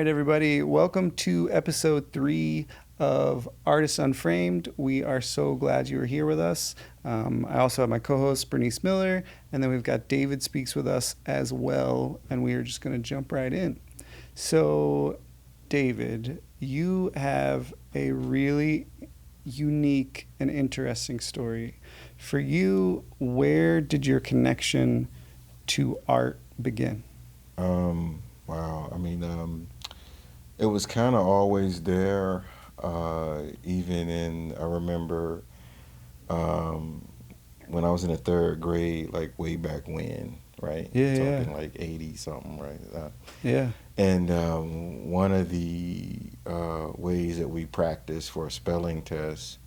right, everybody. Welcome to episode 3 of Artists Unframed. We are so glad you are here with us. I also have my co-host, Bernice Miller, and then we've got David Speaks with us as well, and we are just going to jump right in. So, David, you have a really unique and interesting story. For you, where did your connection to art begin? Wow. It was kind of always there. I remember um, when I was in the third grade, like way back when, right? Yeah, yeah, Talking like 80 something, right? yeah. And one of the ways that we practiced for a spelling test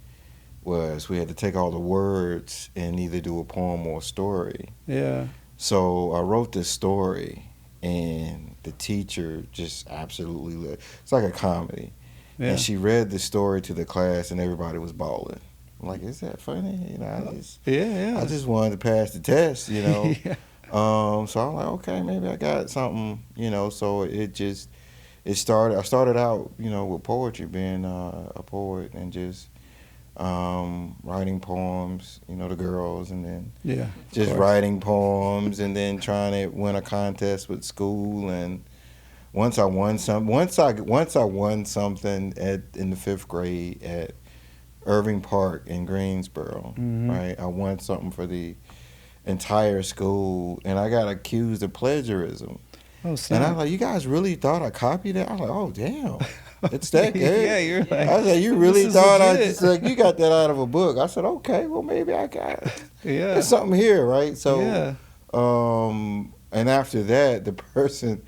was we had to take all the words and either do a poem or a story. Yeah. So I wrote this story, and the teacher just absolutely it's like a comedy. Yeah. And she read the story to the class, and everybody was bawling. I'm like, is that funny? Yeah, I just wanted to pass the test, yeah. So I'm like, okay, maybe I got something. So it started. I started out, with poetry, being a poet, and just writing poems, the girls, and then Yeah. just writing poems, and then trying to win a contest with school. And once I won something in the fifth grade at Irving Park in Greensboro, Mm-hmm. right? I won something for the entire school, and I got accused of plagiarism. Oh, And I snap. was like, you guys really thought I copied that? I was like, oh, damn. It's that good? Yeah, you're like, I said, you this really is thought I legit. just, like, you got that out of a book. I said, okay, well, maybe I got Yeah. there's something here, right? So, Yeah. and after that, the person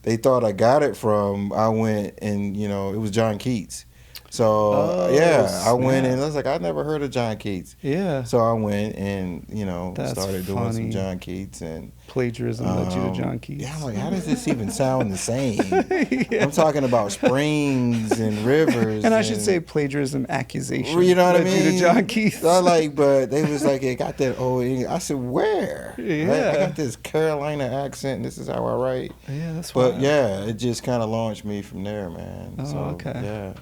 they thought I got it from, I went and, it was John Keats. So, Oh, yeah, I went snap. and I was like, I never heard of John Keats. Yeah. So I went and, That's started doing some funny. John Keats. And Plagiarism led you to John Keats. yeah, I'm like, how does this even sound the same? Yeah. I'm talking about springs and rivers. And I should say plagiarism accusation. You know what I led you mean? to John Keats. But they was like, it got that old English. I said, where? Yeah. Right? I got this Carolina accent, and this is how I write. Yeah, that's But wild. yeah, it just kind of launched me from there, man. Oh, So, okay. Yeah.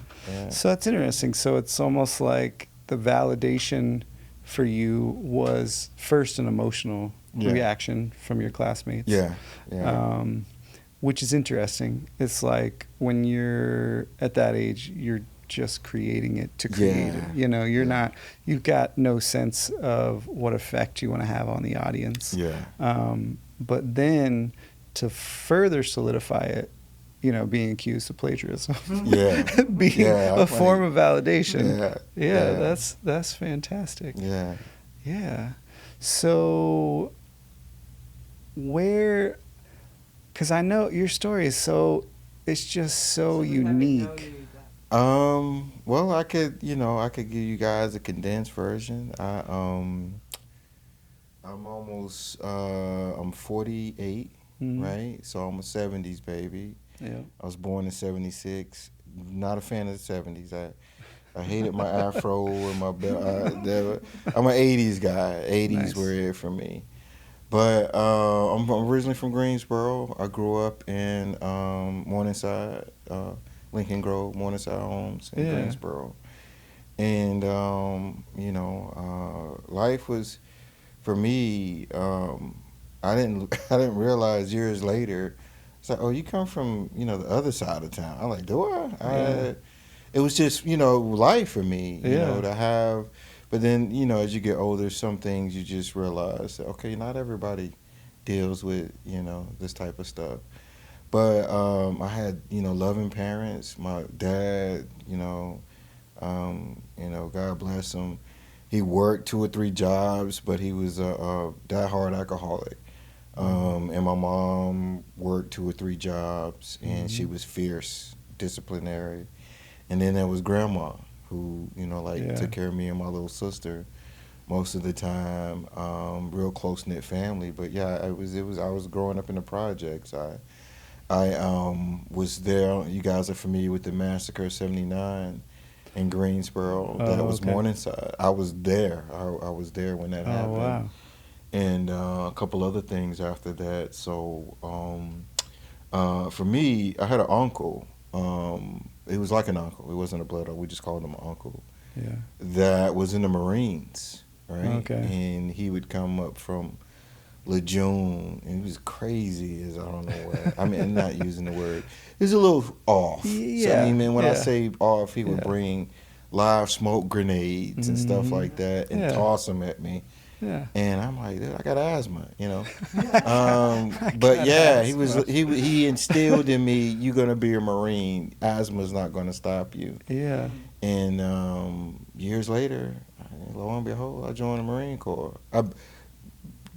So that's interesting. So it's almost like the validation for you was first an emotional Yeah. reaction from your classmates. Yeah. Which is interesting. It's like when you're at that age, you're just creating it to create it. You're not, you've got no sense of what effect you want to have on the audience. Yeah. But then to further solidify it, being accused of plagiarism, Yeah. being Yeah, a form of validation. Yeah. That's fantastic. Yeah. Yeah. So because I know your story is it's just so unique. Well, I could give you guys a condensed version. I'm 48, Mhm. right? So I'm a 70s baby. Yeah. I was born in 76. Not a fan of the 70s. I hated my afro and my belt. I'm an 80s guy. 80s Nice. were it for me. But I'm originally from Greensboro. I grew up in Morningside, Lincoln Grove, Morningside Homes in Yeah. Greensboro. And, life was, for me, I didn't realize years later. It's like, oh, you come from the other side of town. I'm like, do I? Yeah. It was just life for me. Yeah. To have. But then as you get older, some things you just realize that, okay, not everybody deals with this type of stuff. But I had loving parents. My dad, God bless him. He worked 2 or 3 jobs, but he was a diehard alcoholic. And my mom worked 2 or 3 jobs, and she was fierce, disciplinary. And then there was grandma, who Yeah. took care of me and my little sister most of the time. Real close knit family. But yeah, I was growing up in the projects. I was there. You guys are familiar with the Massacre '79 in Greensboro. Oh, That was okay. Morningside. I was there. I was there when that Oh, happened. wow. And a couple other things after that. So for me, I had an uncle It was like an uncle. It wasn't a blood uncle. We just called him an uncle. Yeah. That was in the Marines, right? Okay. And he would come up from Lejeune, and he was crazy as I don't know what. I mean, I'm not using the word. He was a little off. Yeah. So, I mean, man, when I Yeah. say off, he would Yeah. bring live smoke grenades and stuff Mhm. like that and Yeah. toss them at me. Yeah. And I'm like, dude, I got asthma, you know. I But got yeah, asthma. he instilled in me, you're gonna be a Marine. Asthma's not gonna stop you. Yeah. And years later, lo and behold, I joined the Marine Corps. I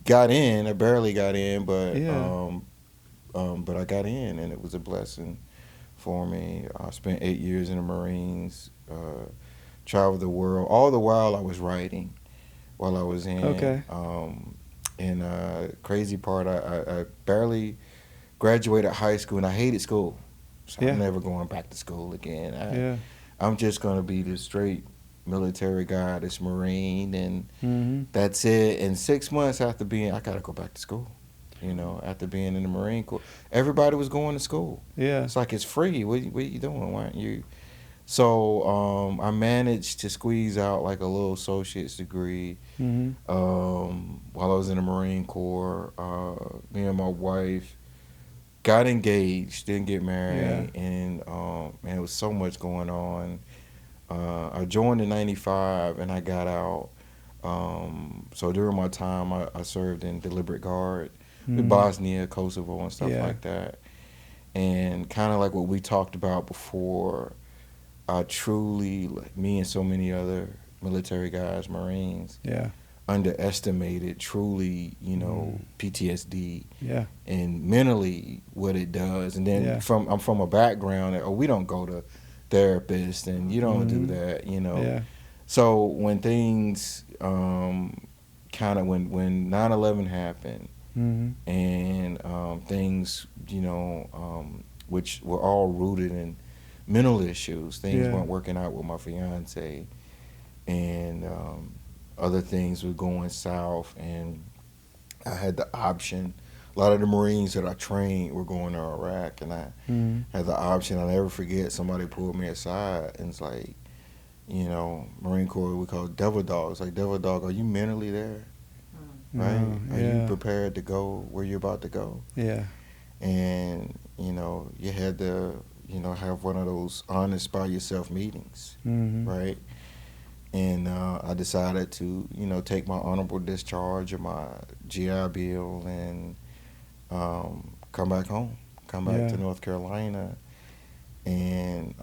got in. I barely got in, Yeah. but I got in, and it was a blessing for me. I spent 8 years in the Marines, traveled the world. All the while I was writing, while I was in. Okay. And crazy part, I barely graduated high school, and I hated school. So Yeah. I'm never going back to school again. Yeah. I'm just gonna be this straight military guy, this Marine, and Mm-hmm. that's it. And 6 months after being, I gotta go back to school. You know, after being in the Marine Corps, everybody was going to school. Yeah. It's like it's free. What are you doing? Why aren't you? So I managed to squeeze out like a little associate's degree Mm-hmm. while I was in the Marine Corps. Me and my wife got engaged, didn't get married, and man, it was so much going on. I joined in '95 and I got out. So during my time, I served in deliberate guard with Bosnia, Kosovo, and stuff like that. And kind of like what we talked about before, I truly, like me and so many other military guys, Marines, Yeah. underestimated truly, PTSD Yeah. and mentally what it does. And then Yeah. I'm from a background that, we don't go to therapists and you don't do that, Yeah. So when things kind of when 9/11 happened Mm-hmm. and things, which were all rooted in mental issues, things Yeah. weren't working out with my fiance, and other things were going south, and I had the option. A lot of the Marines that I trained were going to Iraq, and I Mm-hmm. had the option. I'll never forget, somebody pulled me aside and it's like, Marine Corps, we call it devil dogs. Like, devil dog, are you mentally there? Right? Are you prepared to go where you're about to go? Yeah. And, you had to, have one of those honest by yourself meetings, Mm-hmm. right? And I decided to, take my honorable discharge of my GI Bill and come back home, come back to North Carolina. And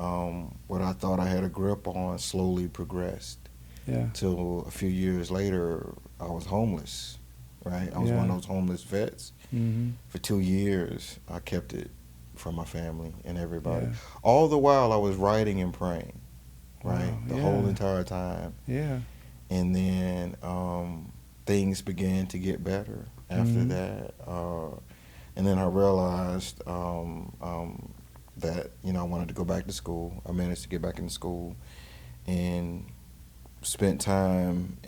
what I thought I had a grip on slowly progressed. Yeah. Till a few years later, I was homeless, right? I was one of those homeless vets. Mm-hmm. For 2 years, I kept it from my family and everybody. Yeah. All the while, I was writing and praying, right? Wow, The whole entire time. Yeah. And then things began to get better after that. And then I realized that, I wanted to go back to school. I managed to get back into school and spent time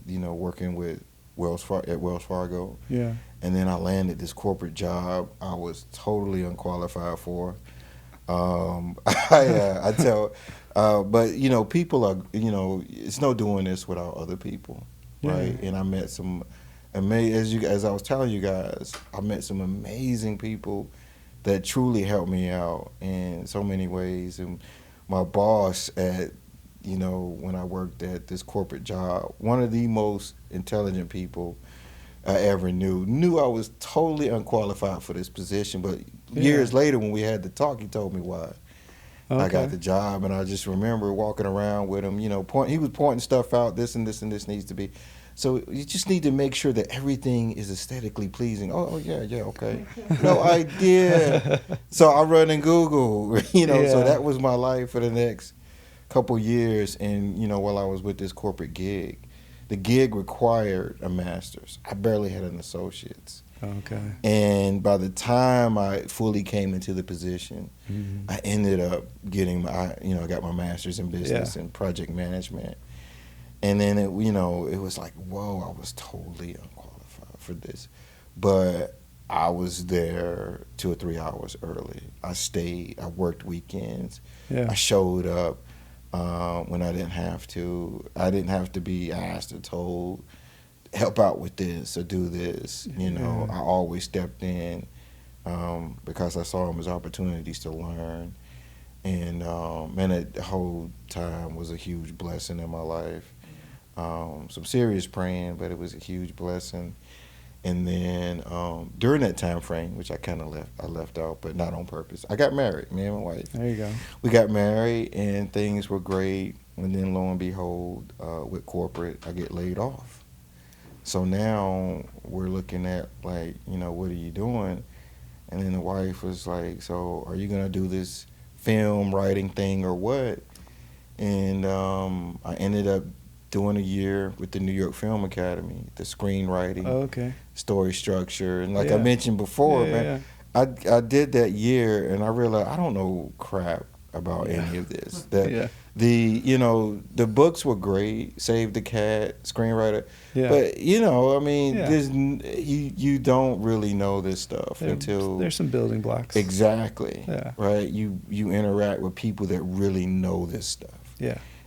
working with Wells Fargo. Yeah. And then I landed this corporate job I was totally unqualified for. I tell, but people are, it's no doing this without other people, right? And I met some as I was telling you guys, I met some amazing people that truly helped me out in so many ways. And my boss at, when I worked at this corporate job, one of the most intelligent people I ever knew I was totally unqualified for this position, but years later when we had the talk, he told me why I got the job. And I just remember walking around with him, he was pointing stuff out, this and this and this needs to be. So you just need to make sure that everything is aesthetically pleasing. Oh yeah, okay. No idea. So I run in Google, so that was my life for the next couple years. And, while I was with this corporate gig, the gig required a master's. I barely had an associate's. Okay. And by the time I fully came into the position, I ended up getting I got my master's in business and project management. And then it was like, whoa, I was totally unqualified for this. But I was there 2 or 3 hours early. I stayed. I worked weekends. Yeah. I showed up when I didn't have to. I didn't have to be asked or told, help out with this or do this. You know, I always stepped in because I saw them as opportunities to learn. And the whole time was a huge blessing in my life. Some serious praying, but it was a huge blessing. And then during that time frame, which I kind of left out, but not on purpose, I got married, me and my wife. There you go. We got married, and things were great. And then lo and behold, with corporate, I get laid off. So now we're looking at, like, you know, what are you doing? And then the wife was like, so are you going to do this film writing thing or what? And I ended up doing a year with the New York Film Academy, the screenwriting, story structure. And like I mentioned before, I did that year, and I realized I don't know crap about any of this. The books were great, Save the Cat, screenwriter. But, you know, I mean, there's you don't really know this stuff until... There's some building blocks. Exactly. Right? You interact with people that really know this stuff.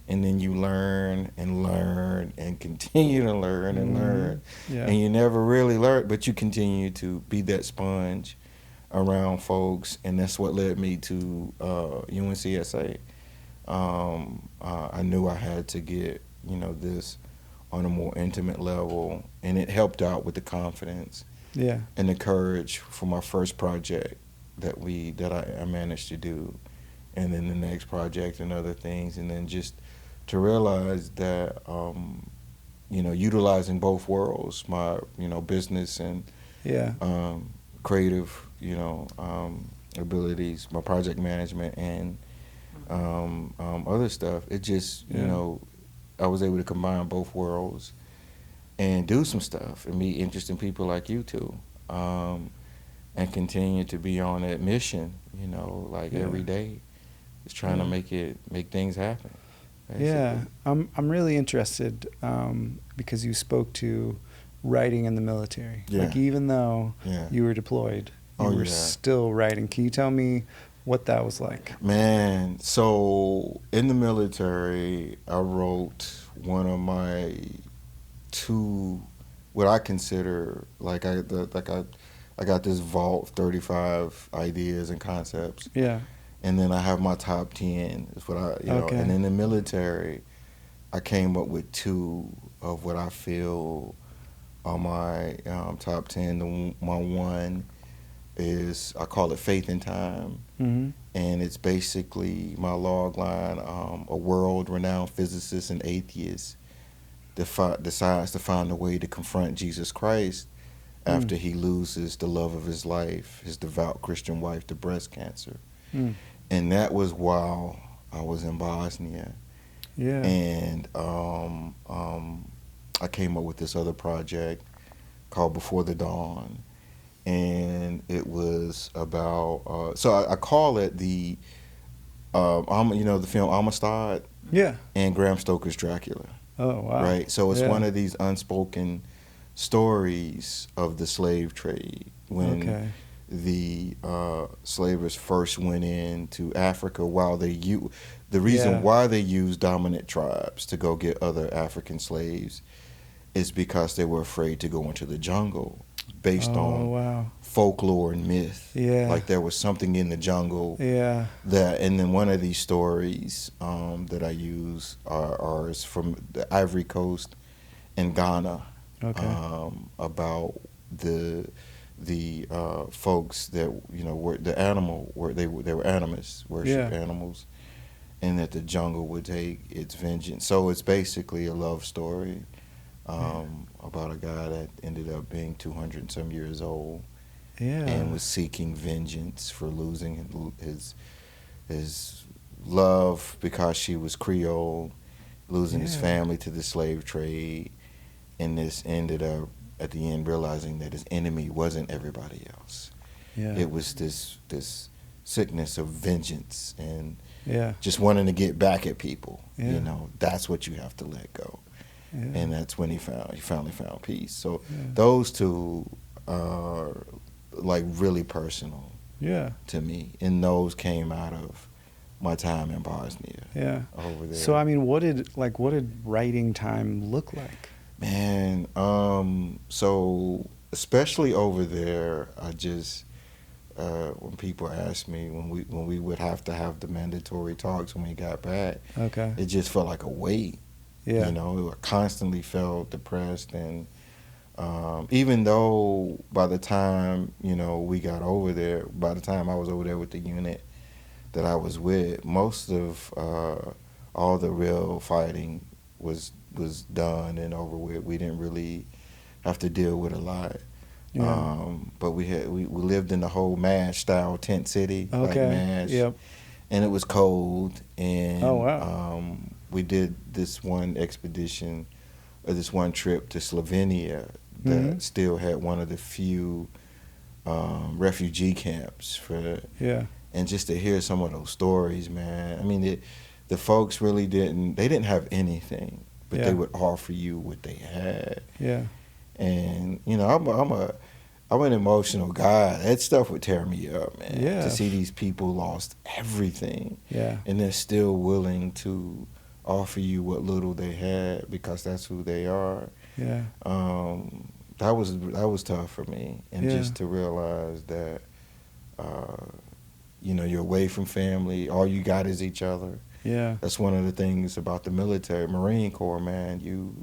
And then you learn and continue to learn and learn. And you never really learn, but you continue to be that sponge around folks, and that's what led me to UNCSA. I knew I had to get, you know, this on a more intimate level, and it helped out with the confidence and the courage for my first project that I managed to do, and then the next project and other things, and then just to realize that, you know, utilizing both worlds, my, you know, business and creative, you know, abilities, my project management and other stuff, it just, you know, I was able to combine both worlds and do some stuff and meet interesting people like you two, and continue to be on that mission, you know, like every day, just trying to make things happen. Basically. Yeah, I'm really interested because you spoke to writing in the military. Like, even though you were deployed, you were still writing. Can you tell me what that was like? Man, so in the military, I wrote one of my two, what I consider, like I got this vault of 35 ideas and concepts. And then I have my top 10. Is what I, you know. And in the military, I came up with two of what I feel are my top 10. My one is, I call it Faith in Time. And it's basically my log line. A world-renowned physicist and atheist decides to find a way to confront Jesus Christ after he loses the love of his life, his devout Christian wife, to breast cancer. And that was while I was in Bosnia. And I came up with this other project called Before the Dawn. And it was about, so I call it the, you know, the film Amistad and Bram Stoker's Dracula. Oh, wow. Right? So it's one of these unspoken stories of the slave trade when the slavers first went into Africa, while the reason why they used dominant tribes to go get other African slaves is because they were afraid to go into the jungle based on folklore and myth. Like there was something in the jungle that, and then one of these stories that I use are from the Ivory Coast and Ghana, about the folks that, you know, were the animal, they were animists, worship animals, and that the jungle would take its vengeance. So it's basically a love story about a guy that ended up being 200 and some years old and was seeking vengeance for losing his love because she was Creole, losing his family to the slave trade, and this ended up at the end realizing that his enemy wasn't everybody else. It was this sickness of vengeance and just wanting to get back at people. You know, that's what you have to let go. And that's when he finally found peace. So those two are like really personal Yeah. to me, and those came out of my time in Bosnia. Yeah. Over there. So I mean, what did writing time look like? Man, so especially over there, I just when people ask me when we would have to have the mandatory talks when we got back, Okay. it just felt like a weight. Yeah. You know, I constantly felt depressed, and even though by the time we got over there, by the time I was over there with the unit that I was with, most of all the real fighting was done and over with. We didn't really have to deal with a lot. Yeah. But we lived in the whole MASH style tent city, like Okay. MASH, Yep. and it was cold. And Oh, wow. we did this one expedition, or this one trip to Slovenia that Mhm. still had one of the few refugee camps for. Yeah. And just to hear some of those stories, man. I mean, the folks really didn't. They didn't have anything, but Yeah. they would offer you what they had. Yeah. And I'm an emotional guy. That stuff would tear me up, man. Yeah. To see these people lost everything, Yeah. and they're still willing to offer you what little they had because that's who they are. Yeah. That was tough for me, and Yeah. just to realize that. You're away from family. All you got is each other. Yeah. That's one of the things about the military, Marine Corps, man. You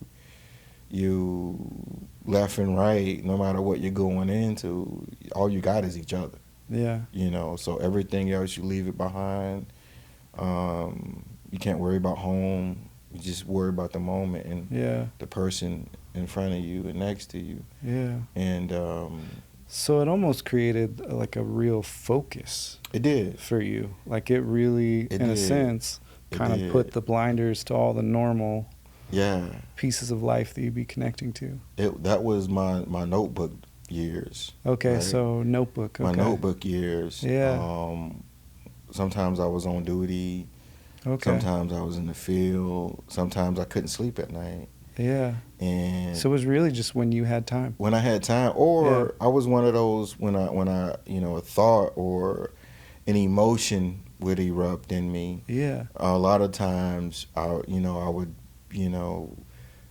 left and right, no matter what you're going into, all you got is each other. Yeah. So everything else, you leave it behind. You can't worry about home. You just worry about the moment and Yeah. the person in front of you and next to you. Yeah. And So it almost created like a real focus it did. for you. Like it really, It in a did. sense, It kind of did. put the blinders to all the normal Yeah. pieces of life that you'd be connecting to. That was my notebook years. Okay, right? so notebook. Okay. My notebook years. Yeah. Sometimes I was on duty. Okay. Sometimes I was in the field. Sometimes I couldn't sleep at night. Yeah. And So it was really just when you had time. when I had time, or I was one of those when I a thought or an emotion would erupt in me. Yeah. A lot of times I would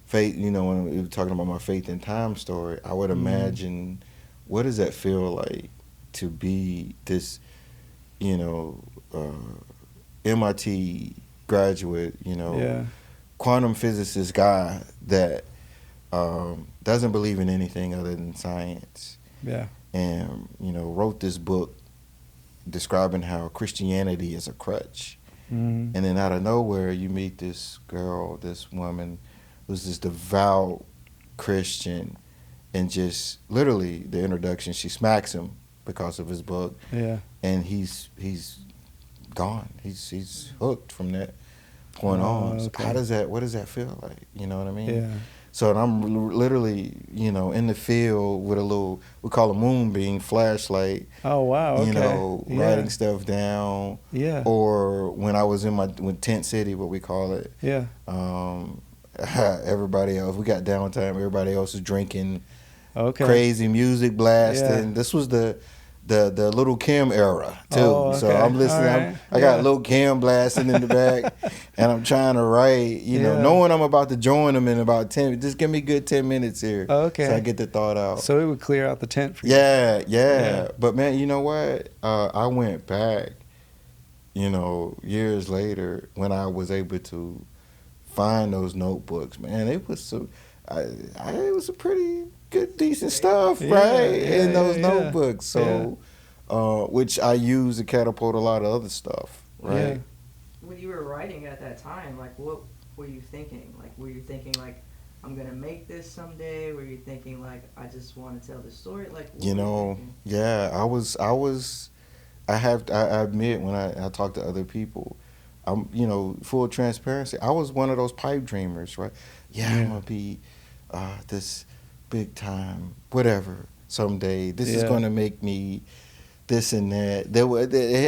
faith, when we were talking about my faith in time story, I would imagine what does that feel like to be this MIT graduate, Yeah. quantum physicist guy that doesn't believe in anything other than science, Yeah. and wrote this book describing how Christianity is a crutch. Mhm. And then out of nowhere, you meet this girl, this woman, who's this devout Christian, and just literally the introduction, she smacks him because of his book, Yeah. and he's gone. He's hooked from that point on. So Okay. what does that feel like? You know what I mean? Yeah. So I'm literally, in the field with a little, we call a moonbeam flashlight, Oh wow. Okay. Yeah. writing stuff down. Yeah. Or when I was in my tent city, what we call it, Yeah. everybody else, we got downtime. Everybody else is drinking, Okay. crazy music blasting. Yeah. This was the Little Kim era too. Oh, So okay. I'm listening. All right. I got Yeah. Lil Kim blasting in the back, and I'm trying to write. Yeah. Knowing I'm about to join them in about 10. Just give me a good 10 minutes here. Okay. So I get the thought out. So it would clear out the tent for you. Yeah. Yeah. But man, you know what? I went back. Years later, when I was able to find those notebooks, man, it was it was a pretty good, decent stuff, Yeah, right? yeah, In those yeah, notebooks. So, which I use to catapult a lot of other stuff, right? Yeah. When you were writing at that time, like what were you thinking? Like were you thinking like I'm gonna make this someday? Were you thinking like I just want to tell the story? Like what were you thinking? Yeah, I admit when I talk to other people, I'm full transparency. I was one of those pipe dreamers, right? Yeah. I'm gonna be this big time whatever someday. This is Yeah. gonna make me this and that.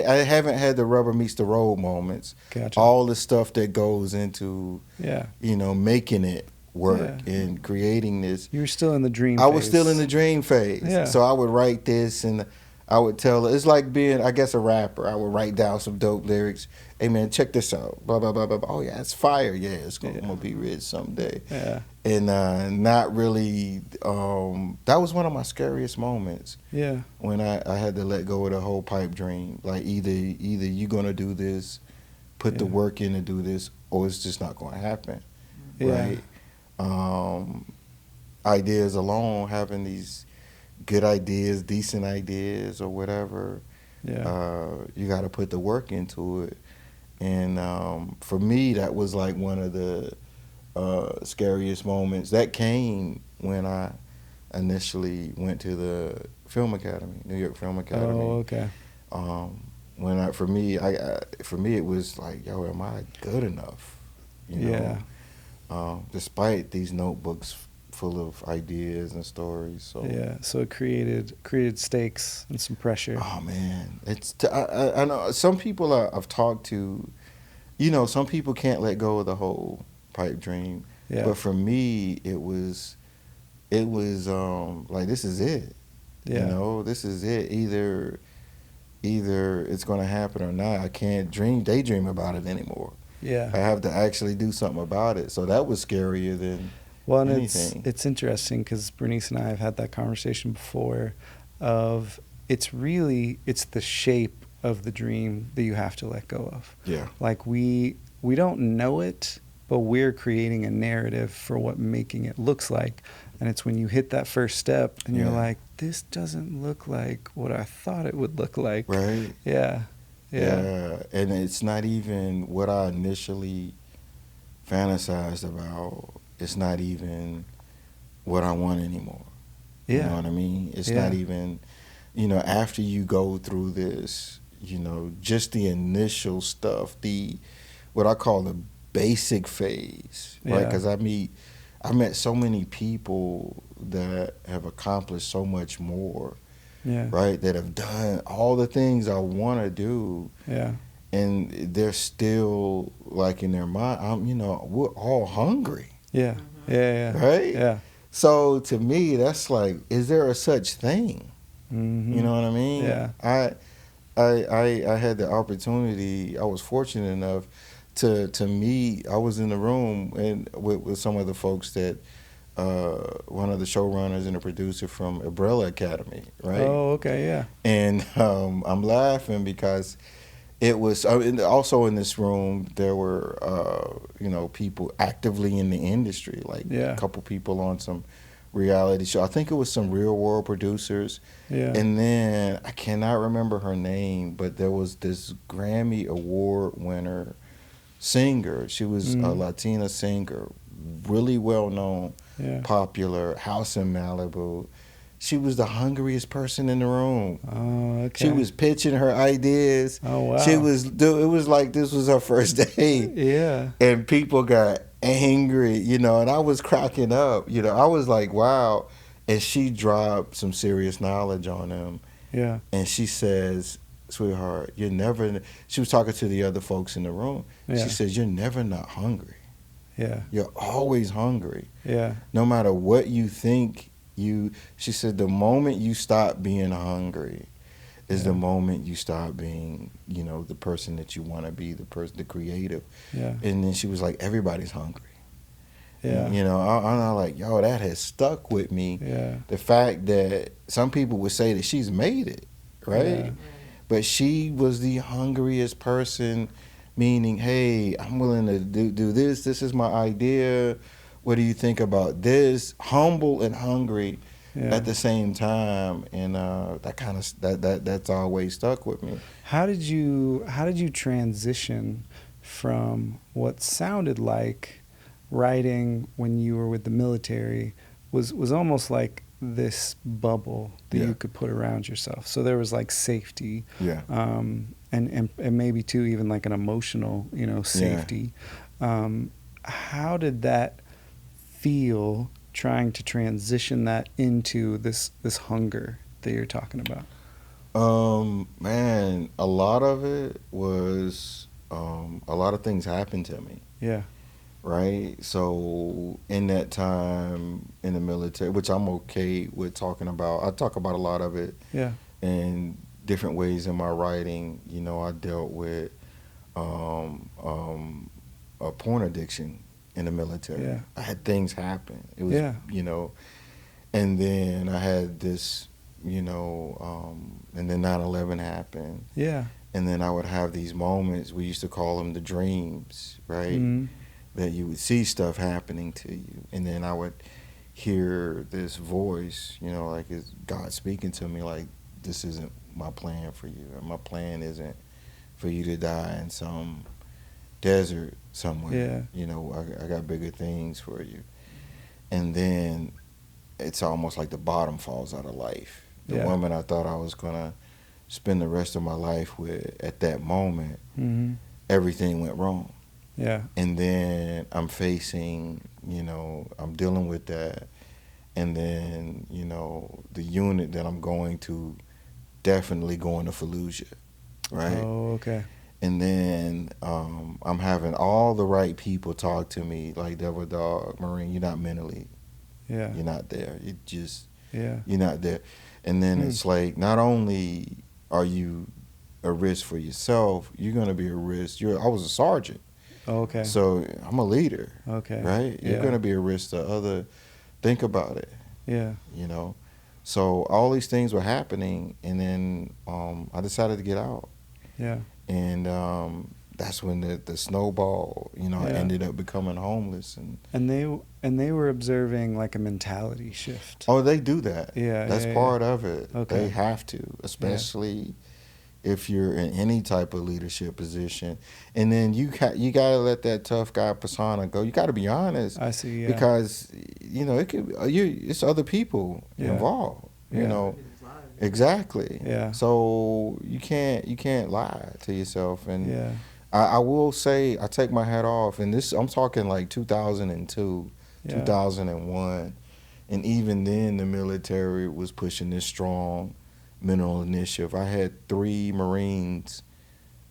I haven't had the rubber meets the road moments. Gotcha. All the stuff that goes into Yeah. making it work and creating this. You were still in the dream I phase. was still in the dream phase. Yeah. So I would write this and I would tell, it's like being, I guess, a rapper. I would write down some dope lyrics. Hey, man, check this out. Blah, blah, blah, blah. Oh, yeah, it's fire. Yeah, I'm going to be rich someday. Yeah. And not really, that was one of my scariest moments. Yeah. When I had to let go of the whole pipe dream. Like, either you're going to do this, put the work in to do this, or it's just not going to happen. Yeah. Right? Ideas alone, having these good ideas, decent ideas, or whatever. Yeah. You got to put the work into it. And for me, that was like one of the scariest moments. That came when I initially went to the Film Academy, New York Film Academy. Oh, okay. For me, it was like, yo, am I good enough? You know? Yeah. Despite these notebooks full of ideas and stories. So yeah, so it created stakes and some pressure. Oh man, I know some people I've talked to, you know, some people can't let go of the whole pipe dream. Yeah. But for me, it was like, this is it. Yeah. You know, this is it. Either it's going to happen or not. I can't daydream about it anymore. Yeah. I have to actually do something about it. So that was scarier than and anything. It's interesting because Bernice and I have had that conversation before of it's the shape of the dream that you have to let go of. Yeah. Like we don't know it, but we're creating a narrative for what making it looks like. And it's when you hit that first step and you're like, this doesn't look like what I thought it would look like. Right. Yeah. Yeah. And it's not even what I initially fantasized about. It's not even what I want anymore. Yeah. You know what I mean? It's not even, you know, after you go through this, you know, just the initial stuff, what I call the basic phase, right? Because I met so many people that have accomplished so much more, right? That have done all the things I want to do. Yeah. And they're still, like, in their mind, we're all hungry. Yeah. Yeah. Right? Yeah. So to me, that's like, is there a such thing? Mm-hmm. You know what I mean? Yeah. I had the opportunity, I was fortunate enough to meet, I was in the room with some of the folks that, one of the showrunners and a producer from Umbrella Academy, right? Oh, okay, yeah. And I'm laughing because it was also in this room. There were people actively in the industry, like a couple people on some reality show. I think it was some Real World producers. Yeah. And then I cannot remember her name, but there was this Grammy Award winner singer. She was a Latina singer, really well known, popular, house in Malibu. She was the hungriest person in the room. Oh, okay. She was pitching her ideas. Oh, wow. It was like this was her first day. Yeah. And people got angry, and I was cracking up. I was like, wow. And she dropped some serious knowledge on them. Yeah. And she says, sweetheart, she was talking to the other folks in the room. Yeah. She says, you're never not hungry. Yeah. You're always hungry. Yeah. No matter what you think. She said, the moment you stop being hungry is the moment you stop being, the person that you want to be, the creative. Yeah. And then she was like, everybody's hungry. Yeah. And, I'm like, yo, that has stuck with me. Yeah. The fact that some people would say that she's made it, right? Yeah. But she was the hungriest person, meaning, hey, I'm willing to do this. This is my idea. What do you think about this? Humble and hungry at the same time, and that's always stuck with me. How did you transition from what sounded like writing when you were with the military was almost like this bubble that you could put around yourself? So there was like safety, and maybe too even like an emotional, safety. How did that feel, trying to transition that into this hunger that you're talking about? Man, a lot of it was a lot of things happened to me. Yeah. right? So in that time in the military, which I'm okay with talking about, I talk about a lot of it Yeah. in different ways in my writing. You know, I dealt with um, um, a porn addiction in the military. Yeah. I had things happen. It was, Yeah. you know, and then I had this, and then 9/11 happened. Yeah. And then I would have these moments, we used to call them the dreams, right? Mm-hmm. That you would see stuff happening to you. And then I would hear this voice, like it's God speaking to me, like, this isn't my plan for you. And my plan isn't for you to die in some desert somewhere. Yeah. I got bigger things for you. And then it's almost like the bottom falls out of life. The Yeah. woman I thought I was going to spend the rest of my life with, at that moment, Mm-hmm. everything went wrong. Yeah. And then I'm facing, I'm dealing with that. And then, the unit that I'm going to, definitely going to Fallujah, right? Oh, okay. And then I'm having all the right people talk to me like, Devil Dog, Marine, you're not mentally, Yeah. you're not there. Yeah. You're not there. And then it's like, not only are you a risk for yourself, you're going to be a risk. I was a sergeant. Oh, okay. So I'm a leader, Okay. right? You're Yeah. going to be a risk to other. Think about it, Yeah. So all these things were happening, and then I decided to get out. Yeah. And that's when the snowball, I Yeah. ended up becoming homeless. And they were observing like a mentality shift. Oh, they do that. Yeah. That's yeah, part of it. Okay. They have to, especially if you're in any type of leadership position. And then you got to let that tough guy persona go. You got to be honest. I see. Yeah. Because it could it's other people Yeah. involved. Yeah. Exactly. Yeah. So you can't lie to yourself. And Yeah. I will say, I take my hat off, and this, I'm talking like 2002, Yeah. 2001, and even then the military was pushing this strong mental initiative. I had 3 Marines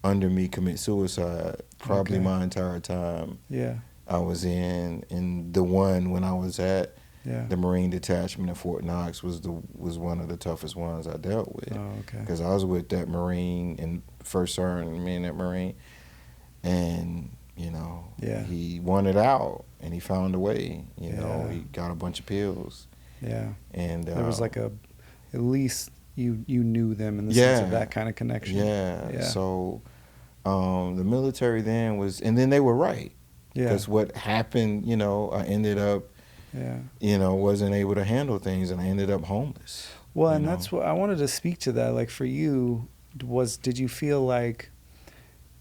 under me commit suicide probably Okay. my entire time Yeah. I was in, and the one when I was at Yeah. the Marine detachment in Fort Knox was one of the toughest ones I dealt with. Oh, okay. Because I was with that Marine and first sergeant, me and that Marine, and Yeah. he wanted out, and he found a way. Yeah. He got a bunch of pills, Yeah. and There was like at least you knew them in the sense of that kind of connection. Yeah. Yeah. So the military then was, and then they were right. Yeah. Because what happened, I ended up, wasn't able to handle things, and I ended up homeless. Well, and that's what I wanted to speak to that. Like for you, did you feel like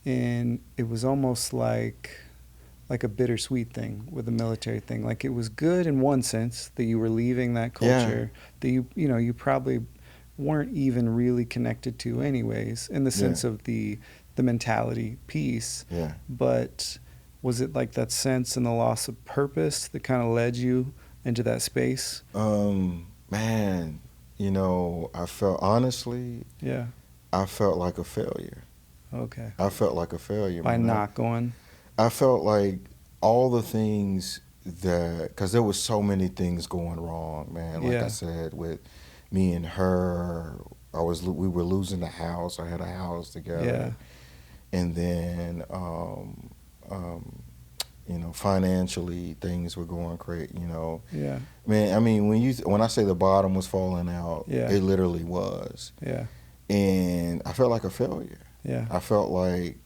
it was almost like a bittersweet thing with the military thing? Like it was good in one sense that you were leaving that culture that you probably weren't even really connected to anyways, in the sense of the mentality piece. Yeah. But was it like that sense and the loss of purpose that kind of led you into that space? Man, I felt, honestly, Yeah. I felt like a failure. Okay. I felt like a failure. By man. not going? I felt like all the things because there was so many things going wrong, man. Like I said, with me and her, we were losing the house. I had a house together. Yeah. And then, financially things were going crazy, Yeah. Man, I mean, when I say the bottom was falling out, it literally was. Yeah. And I felt like a failure. Yeah. I felt like,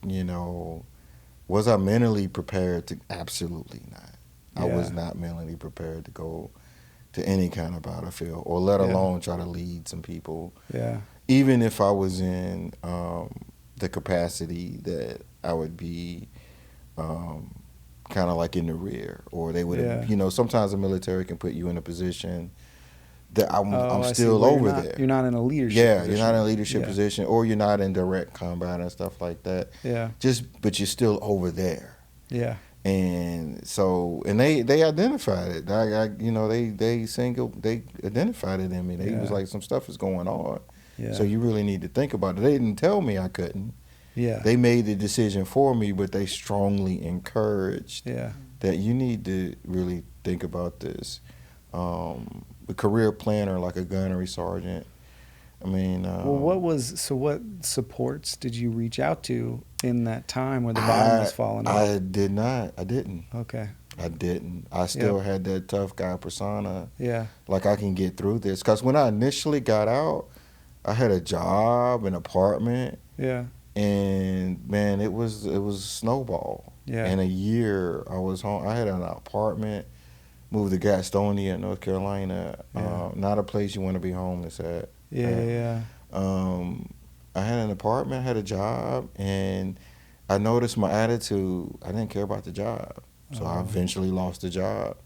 was I mentally prepared to? Absolutely not. I was not mentally prepared to go to any kind of battlefield, or let alone try to lead some people. Yeah. Even if I was in the capacity that I would be kind of like in the rear, or they would have, sometimes the military can put you in a position that I'm still over there. You're not in a leadership position. You're not in a leadership position, or you're not in direct combat and stuff like that. Yeah. But you're still over there. Yeah. And so, and they identified it. They identified it in me. They was like, some stuff is going on. Yeah. So you really need to think about it. They didn't tell me I couldn't. Yeah. They made the decision for me, but they strongly encouraged that you need to really think about this. A career planner like a gunnery sergeant. I mean, Well, what supports did you reach out to in that time where the bottom was falling out? I did not. I didn't. Okay. I didn't. I still had that tough guy persona. Yeah. Like I can get through this. Because when I initially got out, I had a job, an apartment. Yeah. And man, it was snowball. Yeah. In a year, I was home. I had an apartment. Moved to Gastonia, North Carolina. Yeah. Not a place you want to be homeless at. Yeah. I had an apartment, I had a job, and I noticed my attitude. I didn't care about the job, so I eventually lost the job.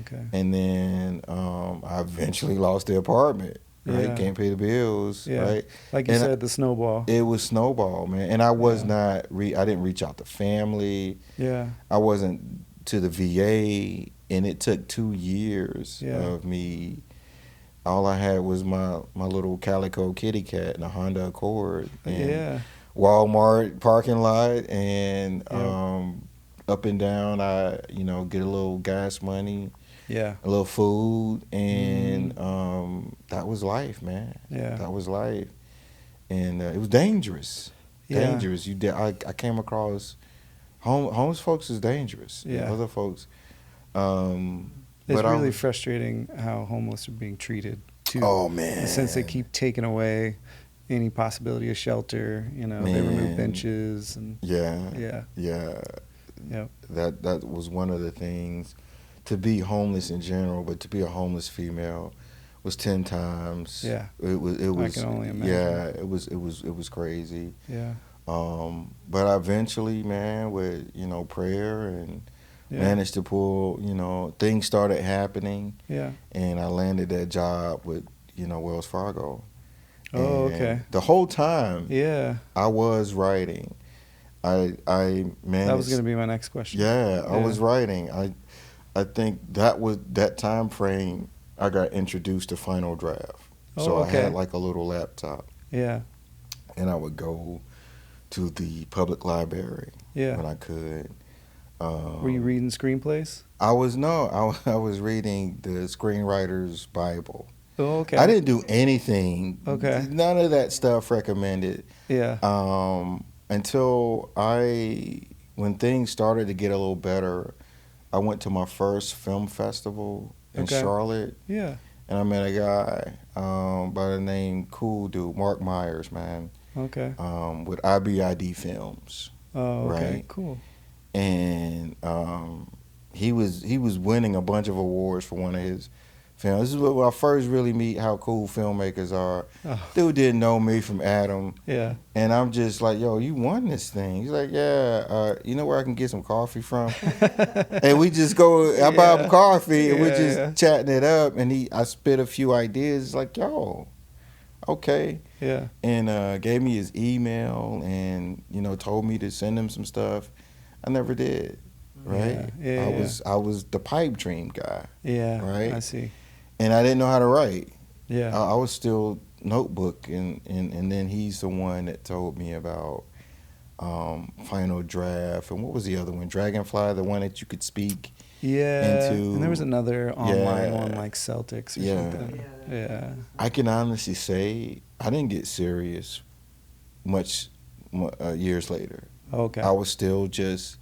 Okay. And then I eventually lost the apartment. Right, Yeah. can't pay the bills. Yeah. Right, Like you and said, the snowball. it was snowball, man. And I was not. I didn't reach out to family. Yeah. I wasn't to the VA, and it took 2 years of me. All I had was my little calico kitty cat and a Honda Accord. And Walmart parking lot, and up and down. I get a little gas money. Yeah. A little food, and that was life, man. Yeah. That was life, and it was dangerous. Yeah. Dangerous. I came across homeless folks is dangerous. Yeah. Other folks. It's really frustrating how homeless are being treated too. Oh man! Since they keep taking away any possibility of shelter, they remove benches and yeah. That was one of the things. To be homeless in general, but to be a homeless female was 10 times. Yeah. It was. I can only imagine. Yeah. It was crazy. Yeah. But I eventually, man, with prayer and managed to pull. Things started happening. Yeah. And I landed that job with Wells Fargo. Oh, and okay. The whole time. Yeah. I was writing. I managed. That was going to be my next question. Yeah, I was writing. I think that time frame I got introduced to Final Draft. So I had like a little laptop. Yeah. And I would go to the public library when I could. Were you reading screenplays? I was reading the Screenwriter's Bible. Oh, okay. I didn't do anything. Okay. None of that stuff recommended. Yeah. Until when things started to get a little better, I went to my first film festival in Charlotte. Yeah. And I met a guy by the name, cool dude, Mark Myers, man. Okay. With IBID Films. Oh, okay. Right? Cool. And he was winning a bunch of awards for one of his films. This is when I first really meet how cool filmmakers are. Oh. Dude didn't know me from Adam. Yeah. And I'm just like, yo, you won this thing. He's like, yeah, you know where I can get some coffee from? And we just go, I buy him coffee, and we're just chatting it up. And I spit a few ideas. It's like, yo, okay. Yeah. And gave me his email and, told me to send him some stuff. I never did, right? Yeah. I was the pipe dream guy. Yeah. Right? I see. And I didn't know how to write. Yeah. I was still notebook, and then he's the one that told me about Final Draft, and what was the other one? Dragonfly, the one that you could speak into. And there was another online one like Celtics or something. Yeah. I can honestly say I didn't get serious much years later. Okay. I was still just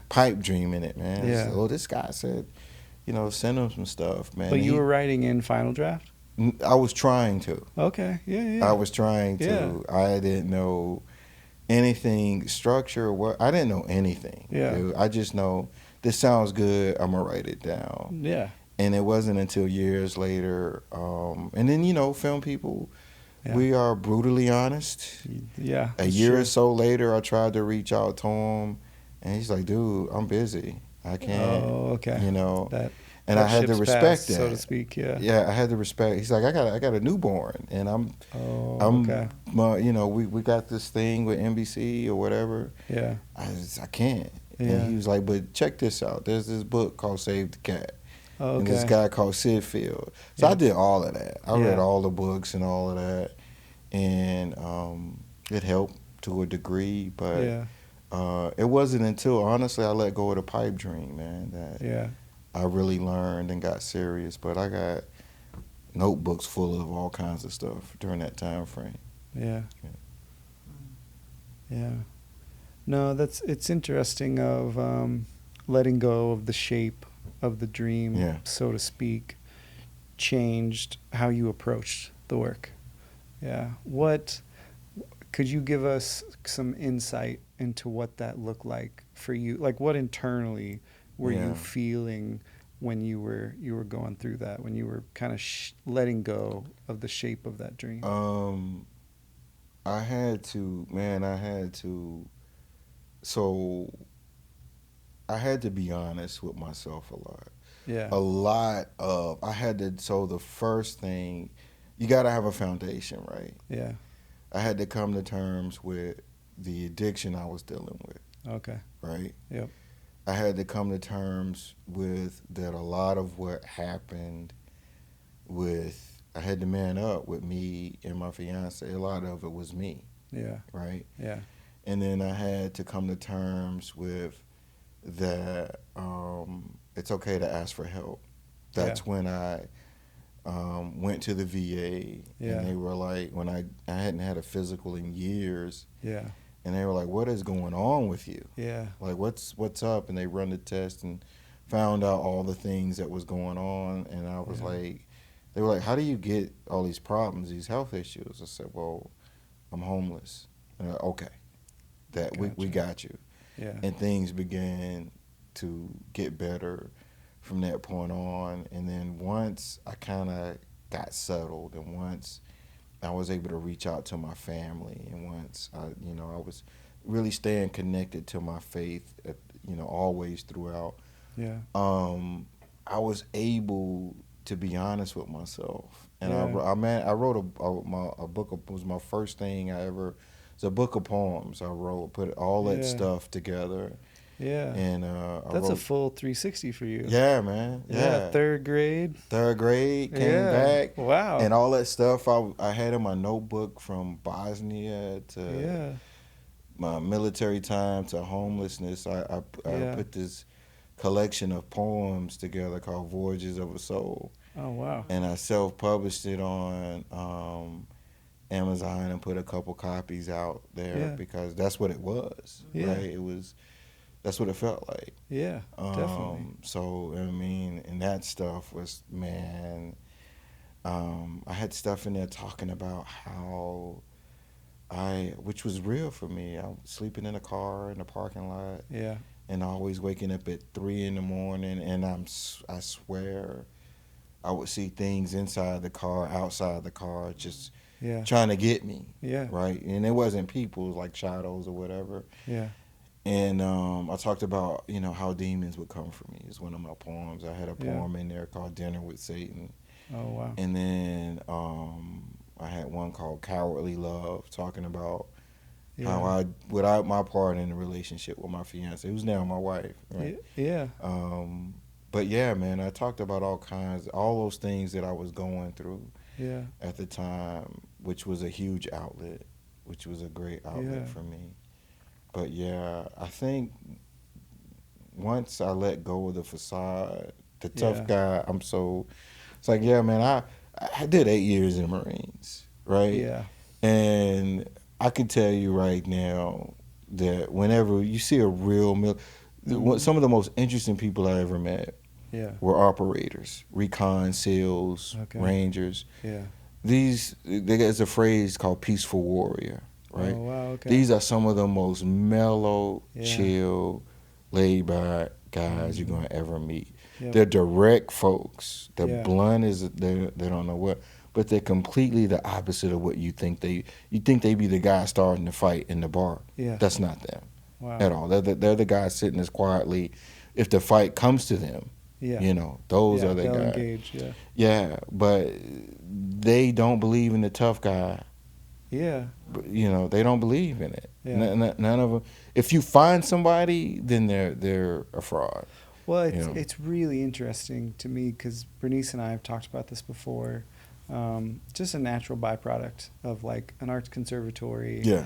pipe dreaming it, man. Yeah. So, this guy said, send him some stuff, man. But you were writing in Final Draft? I was trying to. Okay. Yeah. I was trying to. Yeah. I didn't know anything, structure, I didn't know anything. Yeah. Dude. I just know this sounds good. I'm going to write it down. Yeah. And it wasn't until years later. And then, film people, we are brutally honest. Yeah. A year or so later, I tried to reach out to him, and he's like, dude, I'm busy. I can't. Oh, okay. And I had to respect that, so to speak. Yeah. Yeah, I had to respect. He's like, I got a newborn, and we got this thing with NBC or whatever. Yeah. I can't. Yeah. And he was like, but check this out. There's this book called Save the Cat. Oh, okay. And this guy called Sid Field. So I did all of that. I read all the books and all of that, and it helped to a degree, but. it wasn't until honestly I let go of the pipe dream, man, that Yeah. I really learned and got serious. But I got notebooks full of all kinds of stuff during that time frame. Yeah. Yeah. Yeah. No, it's interesting of letting go of the shape of the dream, Yeah. so to speak, changed how you approached the work. Yeah. What could you give us some insight into what that looked like for you? Like what internally were you Yeah. feeling when you were going through that, when you were kind of letting go of the shape of that dream? I had to, man, so I had to be honest with myself a lot. Yeah. I had to, so the first thing, you got to have a foundation, right? Yeah. I had to come to terms with the addiction I was dealing with, Okay. right? Yep. I had to come to terms with that a lot of what happened I had to man up with me and my fiance. A lot of it was me, Yeah. right? Yeah. And then I had to come to terms with that it's okay to ask for help. That's when I went to the VA, Yeah. and they were like, when I hadn't had a physical in years, Yeah. and they were like, "What is going on with you? Yeah. Like, what's up?" And they run the test and found out all the things that was going on, and I was Yeah. like, they were like, "How do you get all these problems, these health issues?" I said, "Well, I'm homeless." And they're like, "Okay, that we Gotcha. got you." Yeah. And things began to get better from that point on. And then once I kind of got settled, and once I was able to reach out to my family, and once I was really staying connected to my faith, always throughout. Yeah. I was able to be honest with myself, and Yeah. I wrote a book. It was my first thing I ever. It's a book of poems I wrote, put all that Yeah. stuff together, Yeah. and That's a full 360 for you. Yeah, man. Yeah. Third grade. Third grade, came Yeah. back, Wow. and all that stuff I had in my notebook, from Bosnia to Yeah. my military time to homelessness. I Yeah. put this collection of poems together called Voyages of a Soul, Oh wow. and I self-published it on Amazon and put a couple copies out there, Yeah. because that's what it was, Yeah. right? That's what it felt like. Yeah. Definitely. So I mean, and that stuff was, man. I had stuff in there talking about how which was real for me. I was sleeping in a car in the parking lot, Yeah. and always waking up at 3 in the morning, and I swear, I would see things inside the car, outside the car, just Yeah. trying to get me, Yeah. right? And it wasn't people, it was like shadows or whatever. Yeah. And I talked about, how demons would come for me. It's one of my poems. I had a poem in there called Dinner with Satan. Oh wow. And then I had one called Cowardly Love, talking about how without my part in the relationship with my fiance, who's now my wife, right? Yeah. But yeah, man, I talked about all those things that I was going through Yeah. at the time, which was a huge outlet, which was a great outlet for me. But yeah, I think once I let go of the facade, the tough guy, it's like, yeah, man, I did 8 years in the Marines, right? Yeah. And I can tell you right now that whenever you see a real some of the most interesting people I ever met were operators, recon, SEALs, Rangers. Yeah. There's a phrase called peaceful warrior, right? Oh wow. Okay. These are some of the most mellow, chill, laid back guys you're gonna ever meet. Yep. They're direct folks. They're blunt as they don't know what, but they're completely the opposite of what you think they be the guy starting the fight in the bar. Yeah. That's not them Wow. at all. They're the guys sitting as quietly. If the fight comes to them, those are the they'll guys. engage. Yeah. Yeah, but they don't believe in the tough guy. Yeah. They don't believe in it. Yeah. None of them. If you find somebody, then they're a fraud. Well, it's really interesting to me because Bernice and I have talked about this before. just a natural byproduct of like an arts conservatory, Yeah.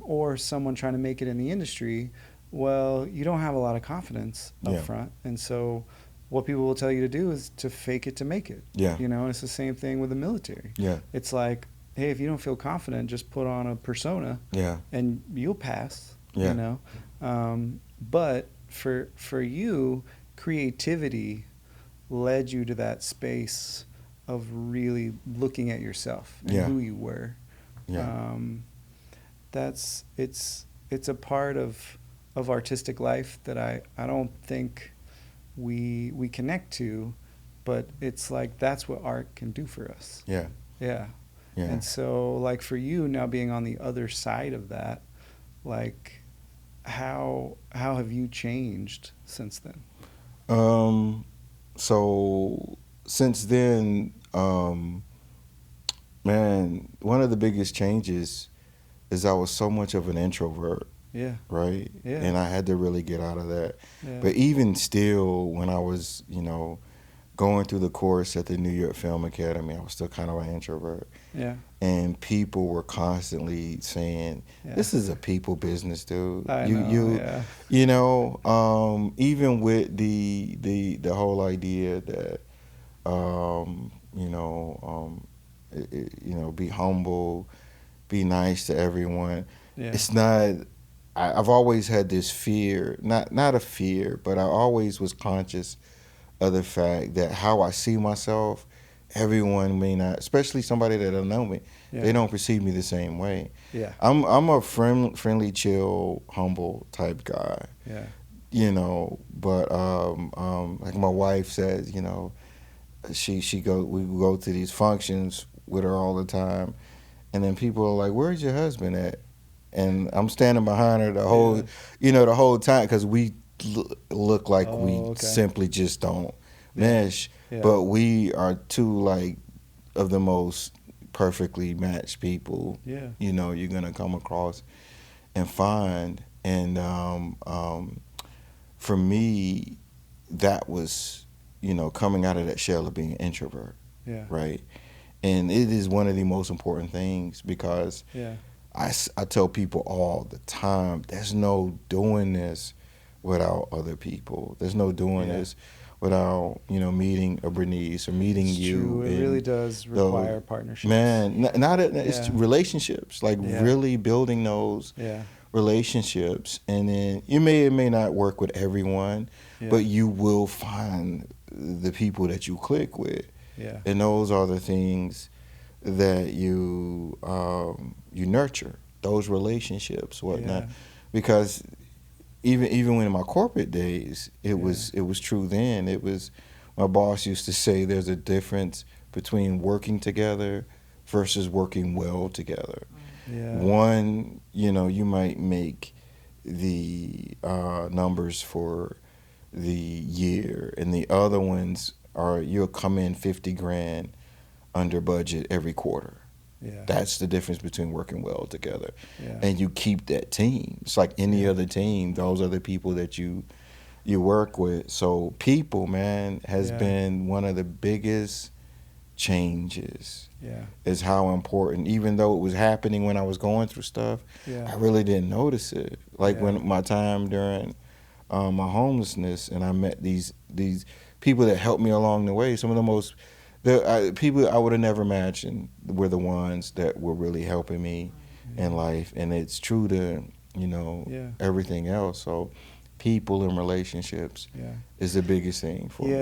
or someone trying to make it in the industry. Well, you don't have a lot of confidence up Yeah. front, and so what people will tell you to do is to fake it to make it. Yeah. You know, and it's the same thing with the military. Yeah. It's like, hey, if you don't feel confident, just put on a persona, Yeah. and you'll pass. Yeah. You know, but for you, creativity led you to that space of really looking at yourself and Yeah. who you were. Yeah. It's a part of artistic life that I don't think we connect to, but it's like that's what art can do for us. Yeah. Yeah. Yeah. And so like for you now being on the other side of that, like how have you changed since then? So since then, man, one of the biggest changes is I was so much of an introvert, Yeah. right? Yeah. And I had to really get out of that. Yeah. But even still, when I was, going through the course at the New York Film Academy, I was still kind of an introvert. Yeah. And people were constantly saying, Yeah. "This is a people business, dude." I you, know, you, yeah. even with the whole idea that, be humble, be nice to everyone. Yeah. It's not. I've always had this fear, not a fear, but I always was conscious of the fact that how I see myself, everyone may not, especially somebody that don't know me, Yeah. they don't perceive me the same way. Yeah. I'm a friendly, chill, humble type guy, Yeah. But like my wife says, we go to these functions with her all the time, and then people are like, "Where's your husband at?" And I'm standing behind her the whole time because we look like we simply just don't mesh. Yeah. But we are two like of the most perfectly matched people. Yeah. You're gonna come across and find. And for me, that was coming out of that shell of being an introvert. Yeah. Right. And it is one of the most important things because Yeah. I tell people all the time, there's no doing this without other people. There's no doing this without, meeting a Bernice or meeting It's you. true. It really does require partnerships. Man, it's relationships, like really building those relationships. And then it may not work with everyone, but you will find the people that you click with. Yeah. And those are the things that you nurture, those relationships, whatnot. Yeah. Because even when in my corporate days, it was true then. It was, my boss used to say there's a difference between working together versus working well together. Yeah. One, you might make the numbers for the year, and the other ones are you'll come in 50 grand under budget every quarter. Yeah. That's the difference between working well together. Yeah. And you keep that team. It's like any other team. Those are the people that you work with. So people, man, has been one of the biggest changes. Yeah. Is how important, even though it was happening when I was going through stuff, I really didn't notice it. Like when my time during my homelessness, and I met these people that helped me along the way. Some of the most people I would have never imagined were the ones that were really helping me in life, and it's true to everything else. So people and relationships is the biggest thing for me.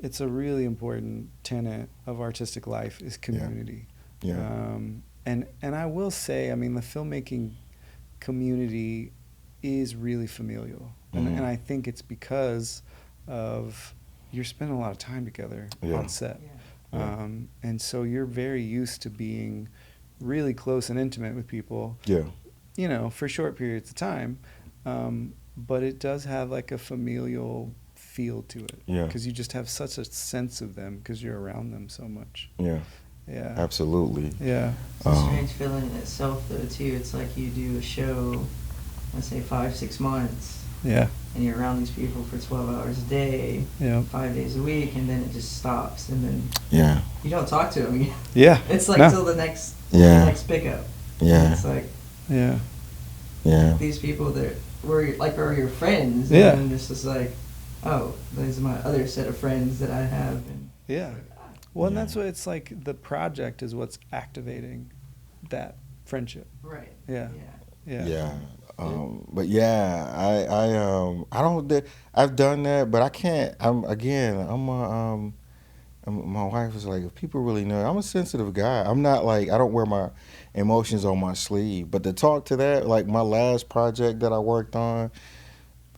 It's a really important tenet of artistic life is community. And I will say, I mean, the filmmaking community is really familial, and I think it's because of you're spending a lot of time together on set. And so you're very used to being really close and intimate with people, for short periods of time. But it does have like a familial feel to it. Because you just have such a sense of them because you're around them so much. Yeah. Absolutely. Yeah. It's a strange feeling in itself, though, too. It's like you do a show, let's say 5-6 months, Yeah. And you're around these people for 12 hours a day, Yeah. 5 days a week, and then it just stops, and then Yeah. you don't talk to them. Yeah. It's like No. till the next pickup. Yeah. And it's like Yeah. Yeah. these people that are your friends. Yeah. And it's just like, oh, these are my other set of friends that I have. And Yeah. it's like, Well, and Yeah. that's what it's like. The project is what's activating that friendship. right. Yeah. Yeah. Yeah. But yeah, I don't. I've done that, but I can't. My wife was like, if people really know, I'm a sensitive guy. I'm not like, I don't wear my emotions on my sleeve. But to talk to that, like my last project that I worked on,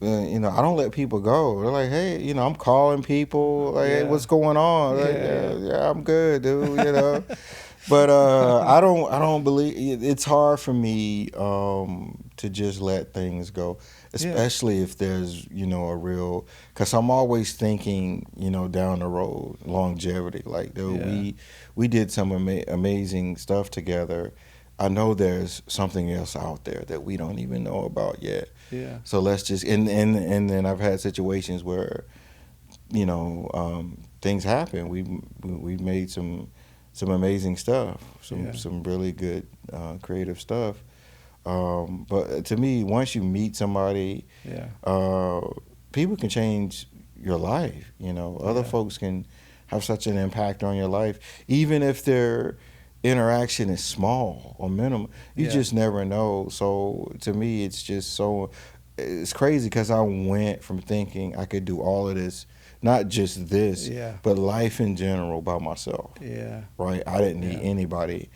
I don't let people go. They're like, hey, I'm calling people, like, hey, Yeah. what's going on? Like, Yeah. yeah, I'm good, dude. But I don't believe it's hard for me to just let things go, especially if there's a real, because I'm always thinking down the road, longevity. Like, dude, Yeah. we did some amazing stuff together. I know there's something else out there that we don't even know about yet. Yeah. So let's just and then I've had situations where things happen. We've made some amazing stuff, some really good creative stuff. But to me, once you meet somebody, people can change your life. Other folks can have such an impact on your life, even if their interaction is small or minimal. You just never know. So to me, it's crazy because I went from thinking I could do all of this, not just this, but life in general by myself. Yeah. Right? I didn't need anybody,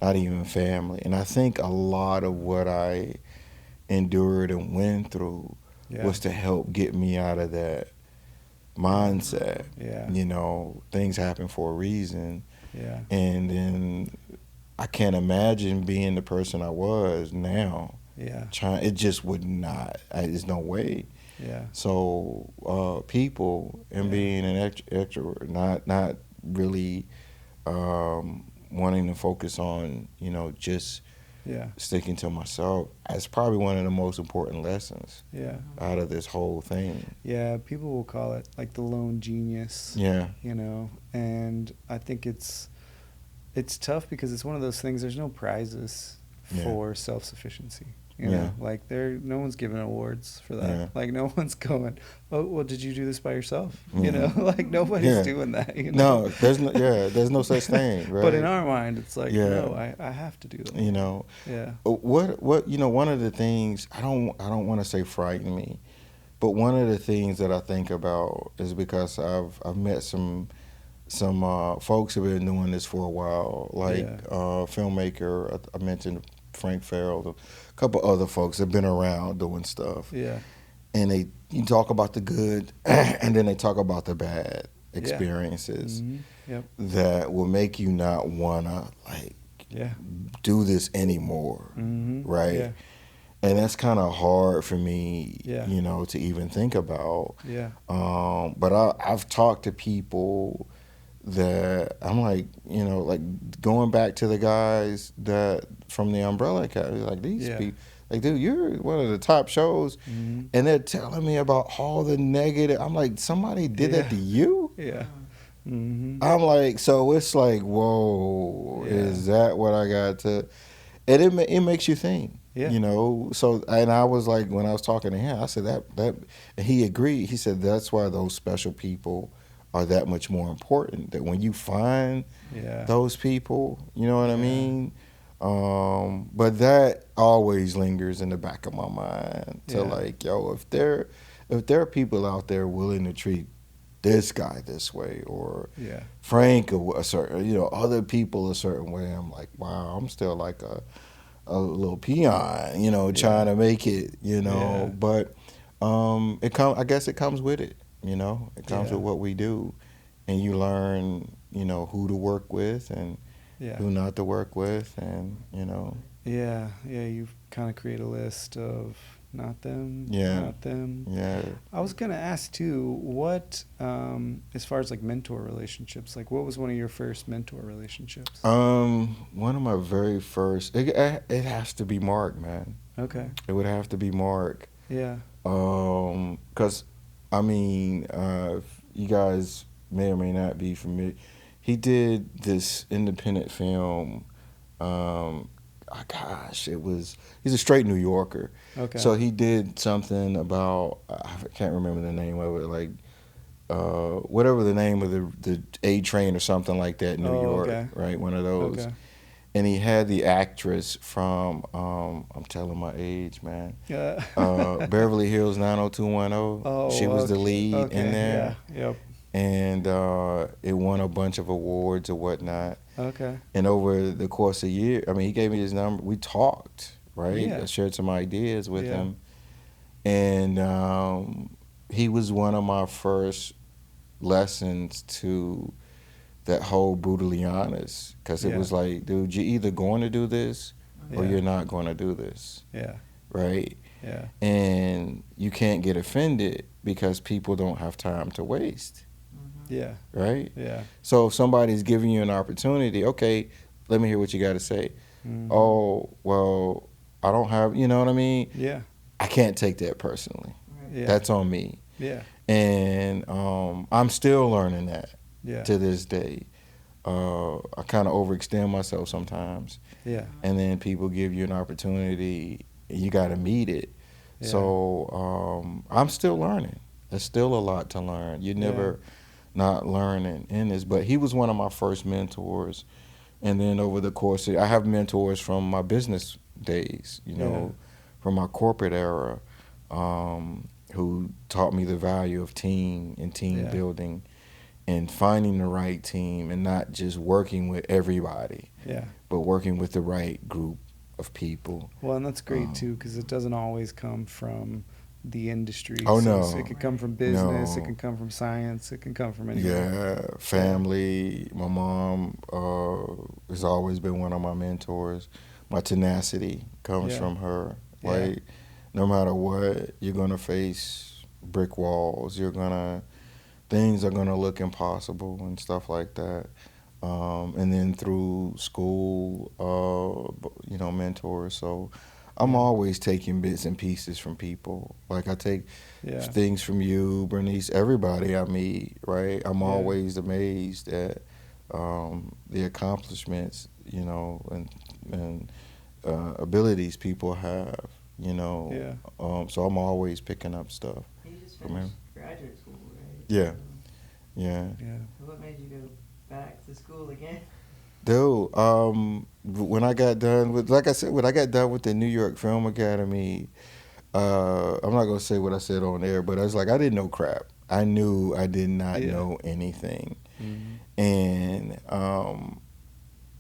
not even family. And I think a lot of what I endured and went through was to help get me out of that mindset. Yeah. Things happen for a reason. Yeah. And then I can't imagine being the person I was now. Yeah. It just would not. There's no way. Yeah. So people and being an extrovert, not really wanting to focus on just sticking to myself. That's probably one of the most important lessons. Yeah. Out of this whole thing. Yeah. People will call it like the lone genius. Yeah. And I think it's tough because it's one of those things. There's no prizes for self-sufficiency. Like no one's giving awards for that. Yeah. Like no one's going, oh, well, did you do this by yourself? Like nobody's doing that. No, there's no such thing. Right? But in our mind, it's like, no, I have to do that. Yeah. What one of the things I don't want to say frighten me, but one of the things that I think about is because I've met some folks who have been doing this for a while, like filmmaker. I mentioned Frank Farrell, a couple other folks have been around doing stuff. Yeah. And you talk about the good, and then they talk about the bad experiences that will make you not wanna do this anymore, right? Yeah. And that's kind of hard for me, Yeah. To even think about. Yeah. But I've talked to people that I'm like, like going back to the guys that from the Umbrella Academy, like these people, like, dude, you're one of the top shows, and they're telling me about all the negative. I'm like, somebody did that to you? Yeah. Mm-hmm. I'm like, so it's like, whoa, is that what I got to? And it makes you think. Yeah. So, and I was like, when I was talking to him, I said that, and he agreed. He said that's why those special people are that much more important. That when you find those people, you know what I mean? But that always lingers in the back of my mind to like, yo, if there are people out there willing to treat this guy this way, or Frank a certain, other people a certain way, I'm like, wow, I'm still like a little peon, trying to make it, But I guess it comes with it, It comes with what we do, and you learn, who to work with and who not to work with, and Yeah, you kind of create a list of not them, not them. Yeah. I was gonna ask too, what, as far as like mentor relationships, like what was one of your first mentor relationships? One of my very first, it has to be Mark, man. Okay. It would have to be Mark. Yeah. Because, I mean, you guys may or may not be familiar. He did this independent film. Gosh, he's a straight New Yorker. Okay. So he did something about, I can't remember the name of it, like, whatever the name of the A Train or something like that, New York, okay. right? One of those. Okay. And he had the actress from, I'm telling my age, man. Yeah. Beverly Hills 90210. Oh, She was the lead in there. Yeah. Yep. And it won a bunch of awards or whatnot. Okay. And over the course of a year, I mean, he gave me his number. We talked, right? Yeah. I shared some ideas with him. And he was one of my first lessons to that whole brutally honest. Because it was like, dude, you're either going to do this or you're not going to do this. Yeah. Right? Yeah. And you can't get offended because people don't have time to waste. Yeah. Right? Yeah. So if somebody's giving you an opportunity, okay, let me hear what you got to say. Mm-hmm. Oh, well, I don't have, you know what I mean? Yeah. I can't take that personally. Yeah. That's on me. Yeah. And I'm still learning that to this day. I kind of overextend myself sometimes. Yeah. And then people give you an opportunity, and you got to meet it. Yeah. So I'm still learning. There's still a lot to learn. You're never not learning in this. But he was one of my first mentors. And then over the course I have mentors from my business days, you know, from my corporate era, who taught me the value of team and team building and finding the right team and not just working with everybody, but working with the right group of people. Well, and that's great too, because it doesn't always come from the industry. Oh, so no. It can come from business. No. It can come from science. It can come from anywhere. Yeah, family. My mom has always been one of my mentors. My tenacity comes from her. Like, no matter what, you're gonna face brick walls. Things are gonna look impossible and stuff like that. And then through school, you know, mentors. So I'm always taking bits and pieces from people. Like I take things from you, Bernice, everybody I meet, right? I'm always amazed at the accomplishments, you know, and abilities people have, you know. So I'm always picking up stuff from him. Graduate school, right? Yeah. What made you go back to school again? Dude, when I got done with, like I said, when I got done with the New York Film Academy, I'm not gonna say what I said on air, but I was like, I didn't know crap. I knew I did not know anything, and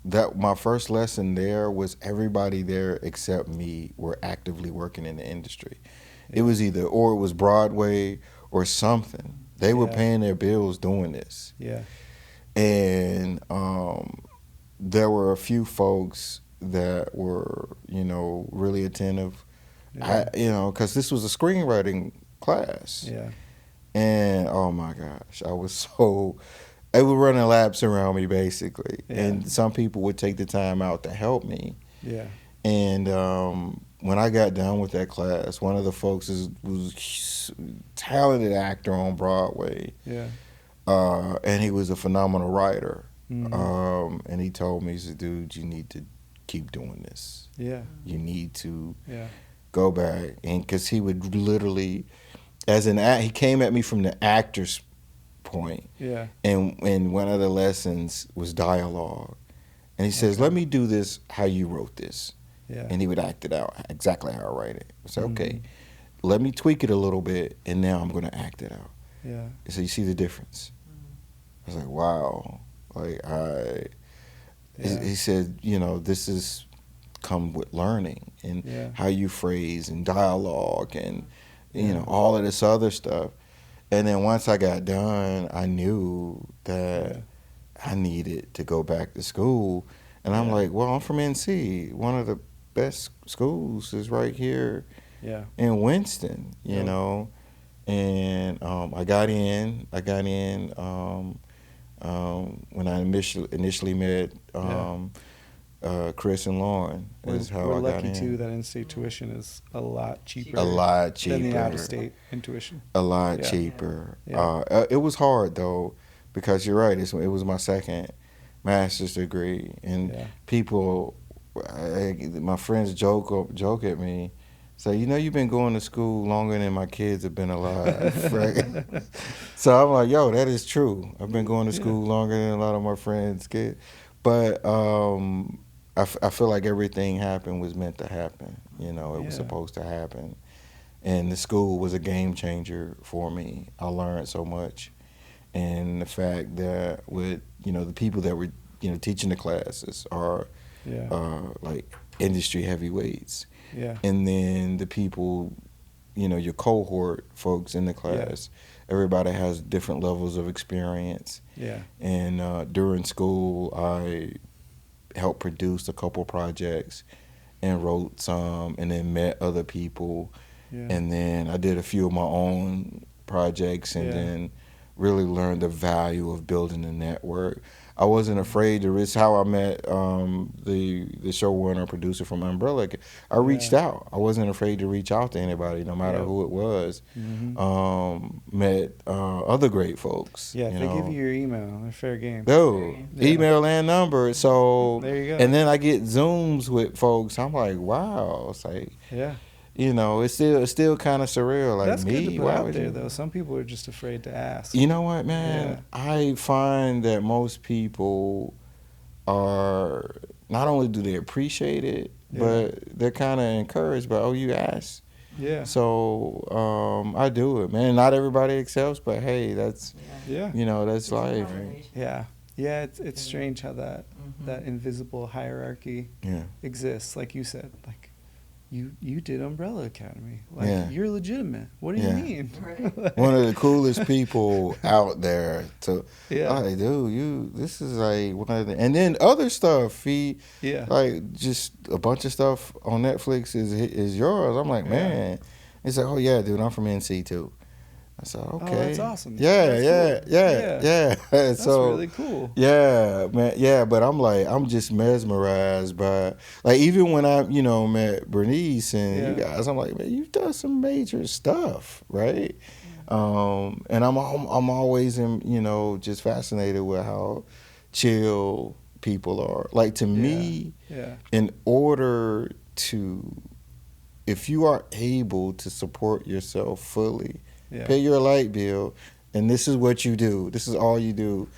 that my first lesson there was everybody there except me were actively working in the industry. It was either or it was Broadway or something. They were paying their bills doing this. And there were a few folks that were, you know, really attentive. You know, because this was a screenwriting class. And oh my gosh, they were running laps around me basically. And some people would take the time out to help me. And when I got done with that class, one of the folks was a talented actor on Broadway. And he was a phenomenal writer. And he told me, he said, dude, you need to keep doing this. You need to go back. And because he would literally, he came at me from the actor's point. And one of the lessons was dialogue. And he says, let me do this how you wrote this. And he would act it out exactly how I write it. I said, okay, let me tweak it a little bit, and now I'm going to act it out. So you see the difference. I was like, wow. Like he said, you know, this is come with learning and how you phrase and dialogue and, you know, all of this other stuff. And then once I got done, I knew that I needed to go back to school. And I'm like, well, I'm from NC. One of the best schools is right here in Winston, you know. And I got in when I initially met Chris and Lauren is how we're I got lucky in. too that in-state tuition is a lot cheaper. A lot than the cheaper. out-of-state tuition. A lot Yeah. cheaper. Yeah. It was hard though, because you're right. It was my second master's degree, and Yeah. people, my friends joke at me, say, you've been going to school longer than my kids have been alive, right? So I'm like, yo, that is true. I've been going to school longer than a lot of my friends' kids, but I feel like everything happened was meant to happen. It was supposed to happen. And the school was a game changer for me. I learned so much. And the fact that with, the people that were, teaching the classes are like industry heavyweights. Yeah. And then the people, your cohort folks in the class, everybody has different levels of experience. Yeah. And during school, I helped produce a couple projects and wrote some, and then met other people. Yeah. And then I did a few of my own projects, and then really learned the value of building a network. I wasn't afraid to risk. How I met the showrunner producer from Umbrella. I reached out. I wasn't afraid to reach out to anybody, no matter who it was. Mm-hmm. Met other great folks. Yeah, if they give you your email, they're fair game. Dude, email and number. So there you go. And then I get Zooms with folks. I'm like, wow. It's like, it's still kind of surreal. Like, that's me, good to put why out would there, you? though. Some people are just afraid to ask. You know what, man? I find that most people are, not only do they appreciate it, but they're kind of encouraged by, you asked. Yeah. So I do it, man. Not everybody accepts, but hey, that's that's life. Yeah. Yeah, it's strange how that invisible hierarchy exists. Like you said, like you did Umbrella Academy. Like you're legitimate. What do you mean? One of the coolest people out there to like, dude, this is like one of the, and then other stuff. Like just a bunch of stuff on Netflix is yours. I'm like, man. He's like, oh yeah, dude, I'm from NC too. I said, okay. Oh, that's awesome. Yeah. That's so, really cool. Yeah, man. Yeah, but I'm like, I'm just mesmerized by, like, even when I, met Bernice and you guys, I'm like, man, you've done some major stuff, right? And I'm always, just fascinated with how chill people are. Like, to me, in order to, if you are able to support yourself fully, pay your light bill, and this is what you do. This is all you do,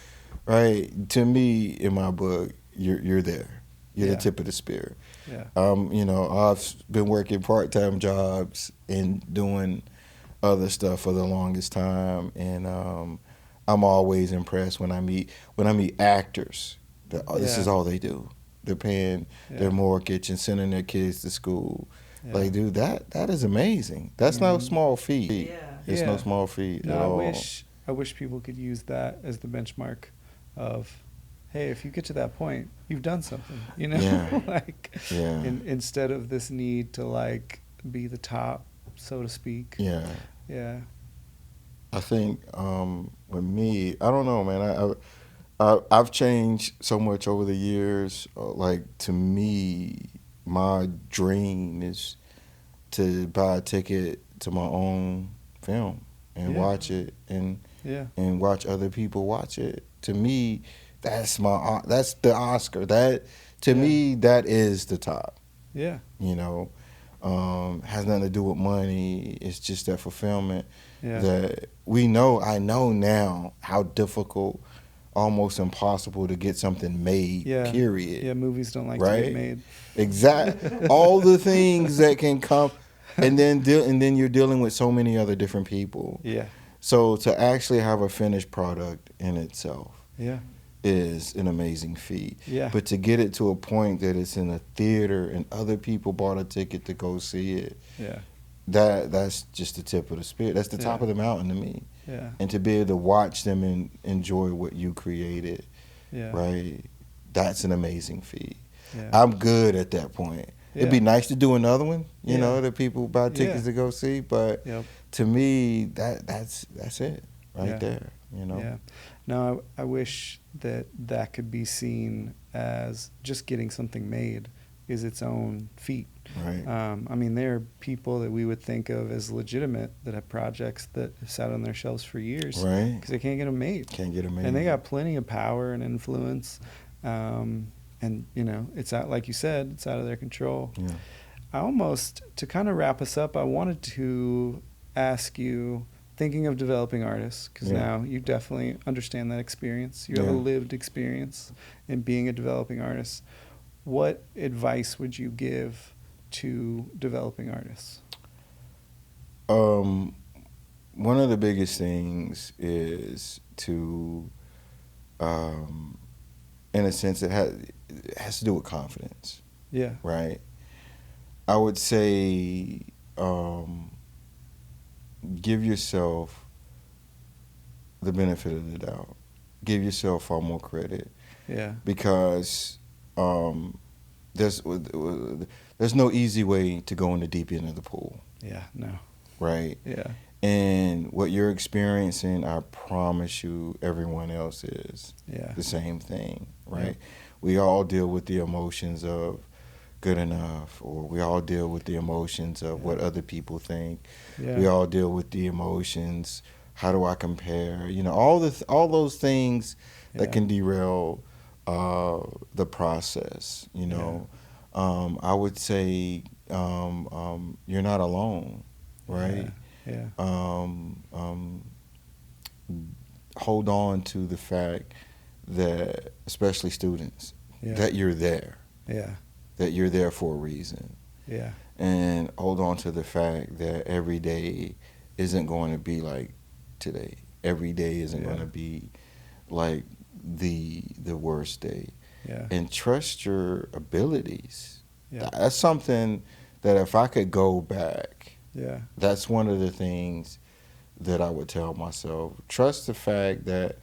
right? To me, in my book, you're there. You're the tip of the spear. Yeah. I've been working part-time jobs and doing other stuff for the longest time, and I'm always impressed when I meet actors. This is all they do. They're paying their mortgage and sending their kids to school. Yeah. Like, dude, that is amazing. That's no small feat. It's no small feat at all. I wish people could use that as the benchmark of, hey, if you get to that point, you've done something, instead of this need to like be the top, so to speak. Yeah. I think with me, I don't know, man. I've changed so much over the years. Like, to me, my dream is to buy a ticket to my own film and watch it and watch other people watch it. To me, that's the Oscar. That to me, that is the top. Yeah. Has nothing to do with money. It's just that fulfillment that I know now how difficult, almost impossible to get something made, period. Yeah, movies don't like to get made. Exactly. All the things that can come, and then you're dealing with so many other different people. Yeah. So to actually have a finished product in itself is an amazing feat. Yeah. But to get it to a point that it's in a theater and other people bought a ticket to go see it, that's just the tip of the spear. That's the top of the mountain to me. Yeah. And to be able to watch them and enjoy what you created, right? That's an amazing feat. Yeah. I'm good at that point. It'd be nice to do another one, you know, that people buy tickets to go see, but to me, that's it right there, Yeah. No, I wish that could be seen as just getting something made is its own feat. Right. I mean, there are people that we would think of as legitimate that have projects that have sat on their shelves for years Right. because they can't get them made. Can't get them made. And they got plenty of power and influence. And, you know, it's out, like you said, it's out of their control. Yeah. I almost, to kind of wrap us up, I wanted to ask you, thinking of developing artists, because now you definitely understand that experience. You have a lived experience in being a developing artist. What advice would you give to developing artists? One of the biggest things is to, in a sense, it has to do with confidence. Yeah. Right. I would say, give yourself the benefit of the doubt. Give yourself far more credit. Yeah. Because there's no easy way to go in the deep end of the pool. Yeah. No. Right. Yeah. And what you're experiencing, I promise you, everyone else is the same thing. Right. Yep. We all deal with the emotions of good enough, or we all deal with the emotions of what other people think. Yeah. We all deal with the emotions. How do I compare? You know, all those things that can derail the process. You know, I would say you're not alone, right? Yeah. Hold on to the fact that, especially students, that you're there. Yeah. That you're there for a reason. Yeah. And hold on to the fact that every day isn't going to be like today. Every day isn't going to be like the worst day. Yeah. And trust your abilities. Yeah. That's something that if I could go back, that's one of the things that I would tell myself. Trust the fact that,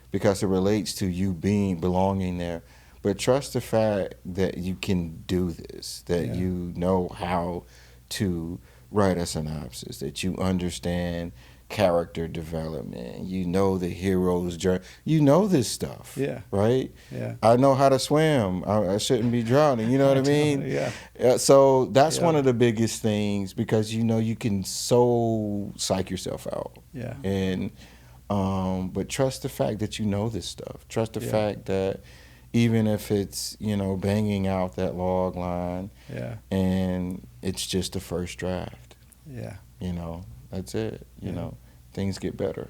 because it relates to you belonging there, but trust the fact that you can do this, that you know how to write a synopsis, that you understand character development, you know the hero's journey, you know this stuff, right? Yeah. I know how to swim. I shouldn't be drowning. You know what I mean? Yeah. So that's one of the biggest things, because you know you can so psych yourself out. Yeah. And but trust the fact that you know this stuff. Trust the fact that even if it's, you know, banging out that log line, and it's just the first draft. Yeah. You know, that's it. You know, things get better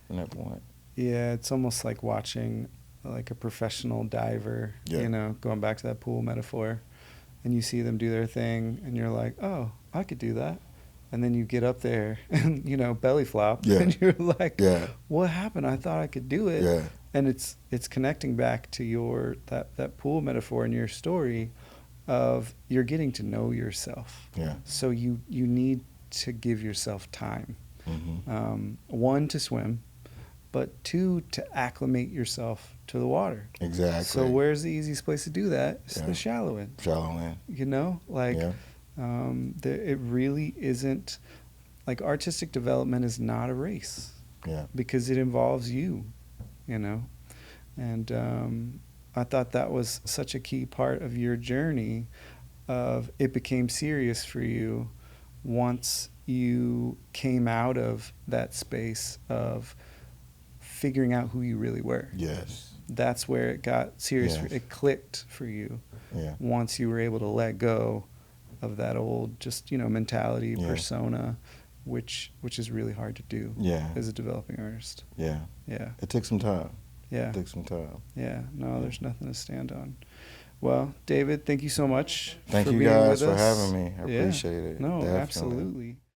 from that point. Yeah, it's almost like watching like a professional diver, you know, going back to that pool metaphor, and you see them do their thing, and you're like, oh, I could do that. And then you get up there and, you know, belly flop, and you're like, what happened? I thought I could do it. Yeah. And it's connecting back to your that pool metaphor in your story of you're getting to know yourself. Yeah. So you need to give yourself time. Mm-hmm. One, to swim, but two, to acclimate yourself to the water. Exactly. So where's the easiest place to do that? It's the shallow end. Shallow end. You know, like it really isn't, like, artistic development is not a race. Yeah. Because it involves you. You know, and I thought that was such a key part of your journey. Of it became serious for you once you came out of that space of figuring out who you really were. Yes. That's where it got serious. Yes. It clicked for you. Yeah. Once you were able to let go of that old, just, you know, mentality, persona, which is really hard to do as a developing artist. Yeah. Yeah. It took some time. Yeah. It took some time. Yeah. No, there's nothing to stand on. Well, David, thank you so much Thank for you being guys with for us. having me. I appreciate it. No, Definitely. absolutely.